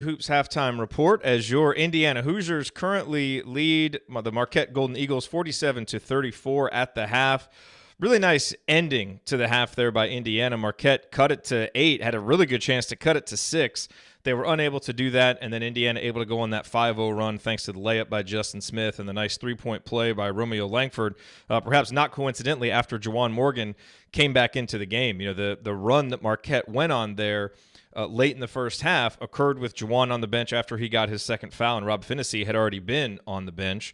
Hoops halftime report as your Indiana Hoosiers currently lead the Marquette Golden Eagles 47-34 at the half. Really nice ending to the half there by Indiana. Marquette cut it to 8, had a really good chance to cut it to 6. They were unable to do that, and then Indiana able to go on that 5-0 run thanks to the layup by Justin Smith and the nice three-point play by Romeo Langford. Perhaps not coincidentally, after Juwan Morgan came back into the game. You know, the run that Marquette went on there late in the first half occurred with Juwan on the bench after he got his second foul, and Rob Finney had already been on the bench.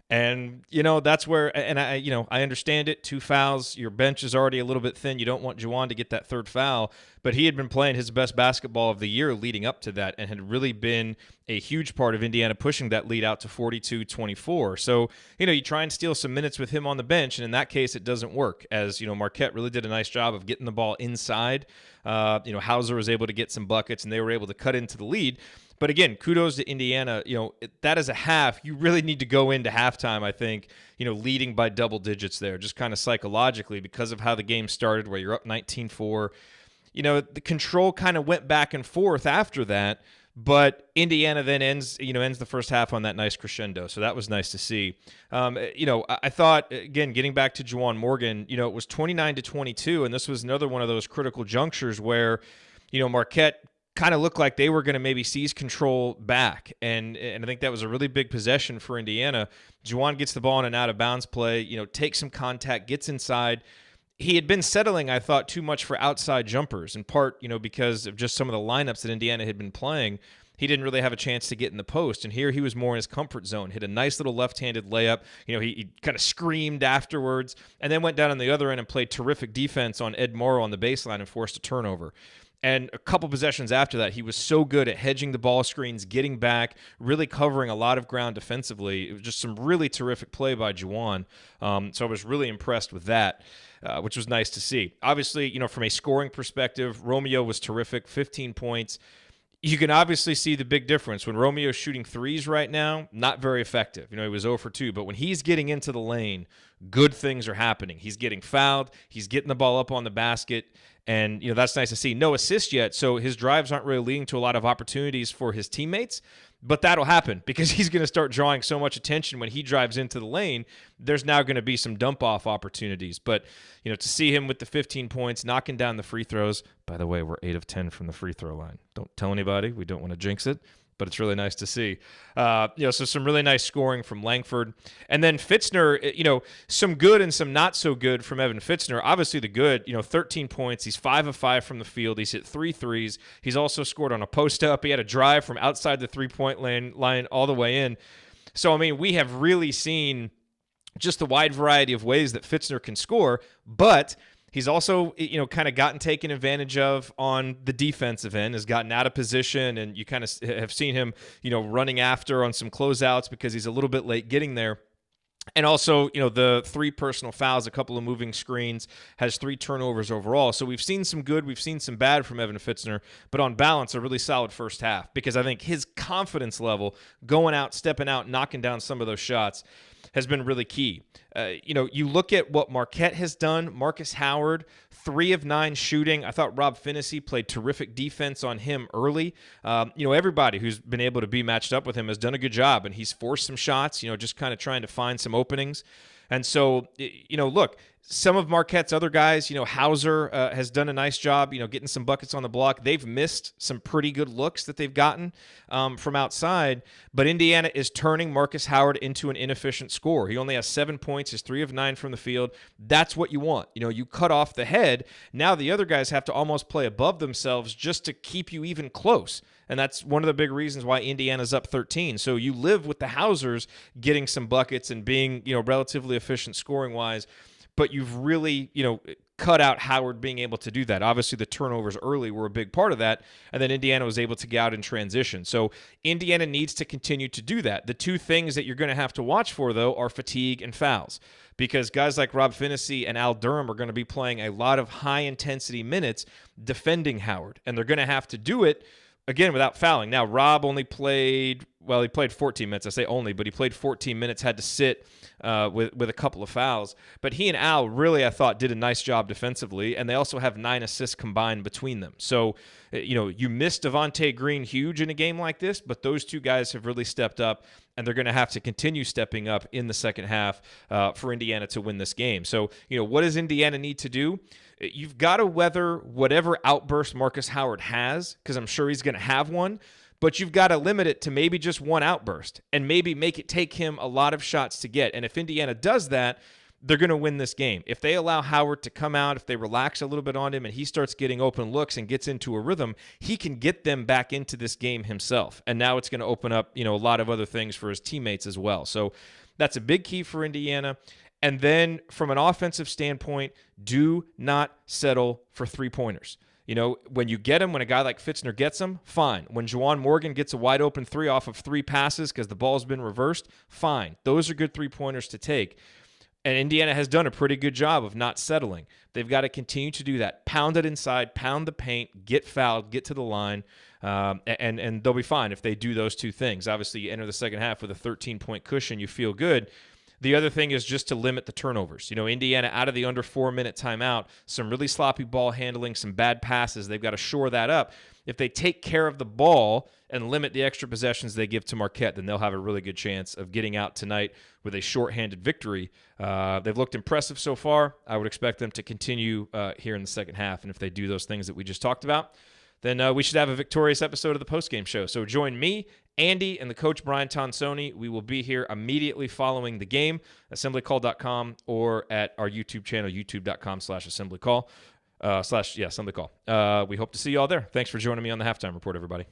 And, you know, that's where, and I understand it. 2 fouls, your bench is already a little bit thin. You don't want Juwan to get that third foul, but he had been playing his best basketball of the year leading up to that and had really been a huge part of Indiana pushing that lead out to 42-24. So, you know, you try and steal some minutes with him on the bench, and in that case, it doesn't work, as, you know, Marquette really did a nice job of getting the ball inside. Hauser was able to get some buckets, and they were able to cut into the lead. But again, kudos to Indiana. You know, that is a half. You really need to go into halftime, I think, you know, leading by double digits there, just kind of psychologically because of how the game started, where you're up 19-4. You know, the control kind of went back and forth after that, but Indiana then ends the first half on that nice crescendo. So that was nice to see. I thought, again, getting back to Juwan Morgan, you know, it was 29-22, and this was another one of those critical junctures where, you know, Marquette kind of looked like they were going to maybe seize control back. And I think that was a really big possession for Indiana. Juwan gets the ball in an out-of-bounds play, you know, takes some contact, gets inside. He had been settling, I thought, too much for outside jumpers, in part, you know, because of just some of the lineups that Indiana had been playing. He didn't really have a chance to get in the post, and here he was more in his comfort zone. Hit a nice little left-handed layup. You know, he kind of screamed afterwards, and then went down on the other end and played terrific defense on Ed Morrow on the baseline and forced a turnover. And a couple possessions after that, he was so good at hedging the ball screens, getting back, really covering a lot of ground defensively. It was just some really terrific play by Juwan. So I was really impressed with that, which was nice to see. Obviously, you know, from a scoring perspective, Romeo was terrific, 15 points. You can obviously see the big difference. When Romeo's shooting threes right now, not very effective. You know, he was 0 for 2. But when he's getting into the lane, good things are happening. He's getting fouled. He's getting the ball up on the basket. And, you know, that's nice to see. No assist yet, so his drives aren't really leading to a lot of opportunities for his teammates. But that'll happen because he's going to start drawing so much attention when he drives into the lane. There's now going to be some dump-off opportunities. But, you know, to see him with the 15 points, knocking down the free throws. By the way, we're 8 of 10 from the free throw line. Don't tell anybody. We don't want to jinx it. But it's really nice to see. So some really nice scoring from Langford. And then Fitzner, you know, some good and some not so good from Evan Fitzner. Obviously the good, you know, 13 points. He's 5 of 5 from the field. He's hit 3 threes. He's also scored on a post-up. He had a drive from outside the three-point line all the way in. So, I mean, we have really seen just the wide variety of ways that Fitzner can score, but he's also, you know, kind of gotten taken advantage of on the defensive end, has gotten out of position, and you kind of have seen him, you know, running after on some closeouts because he's a little bit late getting there. And also, you know, the 3 personal fouls, a couple of moving screens, has 3 turnovers overall. So we've seen some good, we've seen some bad from Evan Fitzner, but on balance, a really solid first half because I think his confidence level going out, stepping out, knocking down some of those shots has been really key. You know, you look at what Marquette has done. Marcus Howard, 3 of 9 shooting. I thought Rob Finney played terrific defense on him early. You know, everybody who's been able to be matched up with him has done a good job, and he's forced some shots, you know, just kind of trying to find some openings. And so, you know, look, some of Marquette's other guys, you know, Hauser has done a nice job, you know, getting some buckets on the block. They've missed some pretty good looks that they've gotten from outside, but Indiana is turning Marcus Howard into an inefficient scorer. He only has 7 points, is 3 of 9 from the field. That's what you want. You know, you cut off the head. Now the other guys have to almost play above themselves just to keep you even close. And that's one of the big reasons why Indiana's up 13. So you live with the Hausers getting some buckets and being, you know, relatively efficient scoring-wise, but you've really, you know, cut out Howard being able to do that. Obviously, the turnovers early were a big part of that, and then Indiana was able to get out in transition. So Indiana needs to continue to do that. The 2 things that you're going to have to watch for, though, are fatigue and fouls, because guys like Rob Finney and Al Durham are going to be playing a lot of high-intensity minutes defending Howard, and they're going to have to do it again, without fouling. Now, Rob only played, well, he played 14 minutes. I say only, but he played 14 minutes, had to sit with a couple of fouls. But he and Al really, I thought, did a nice job defensively, and they also have 9 assists combined between them. So, you miss Devontae Green huge in a game like this, but those two guys have really stepped up, and they're going to have to continue stepping up in the second half for Indiana to win this game. So, what does Indiana need to do? You've got to weather whatever outburst Marcus Howard has, because I'm sure he's going to have one, but you've got to limit it to maybe just one outburst and maybe make it take him a lot of shots to get. And if Indiana does that, they're going to win this game. If they allow Howard to come out, if they relax a little bit on him and he starts getting open looks and gets into a rhythm, he can get them back into this game himself. And now it's going to open up, a lot of other things for his teammates as well. So that's a big key for Indiana. And then from an offensive standpoint, do not settle for three-pointers. When you get them, when a guy like Fitzner gets them, fine. When Juwan Morgan gets a wide open 3 off of 3 passes because the ball's been reversed, fine. Those are good three-pointers to take. And Indiana has done a pretty good job of not settling. They've got to continue to do that. Pound it inside, pound the paint, get fouled, get to the line, and they'll be fine if they do those two things. Obviously, you enter the second half with a 13-point cushion, you feel good. The other thing is just to limit the turnovers. Indiana out of the under 4-minute timeout, some really sloppy ball handling, some bad passes. They've got to shore that up. If they take care of the ball and limit the extra possessions they give to Marquette, then they'll have a really good chance of getting out tonight with a shorthanded victory. They've looked impressive so far. I would expect them to continue here in the second half. And if they do those things that we just talked about, then we should have a victorious episode of the postgame show. So join me, Andy, and the coach Brian Tonsoni. We will be here immediately following the game, assemblycall.com, or at our YouTube channel, youtube.com/assemblycall. /assemblycall. We hope to see you all there. Thanks for joining me on the Halftime Report, everybody.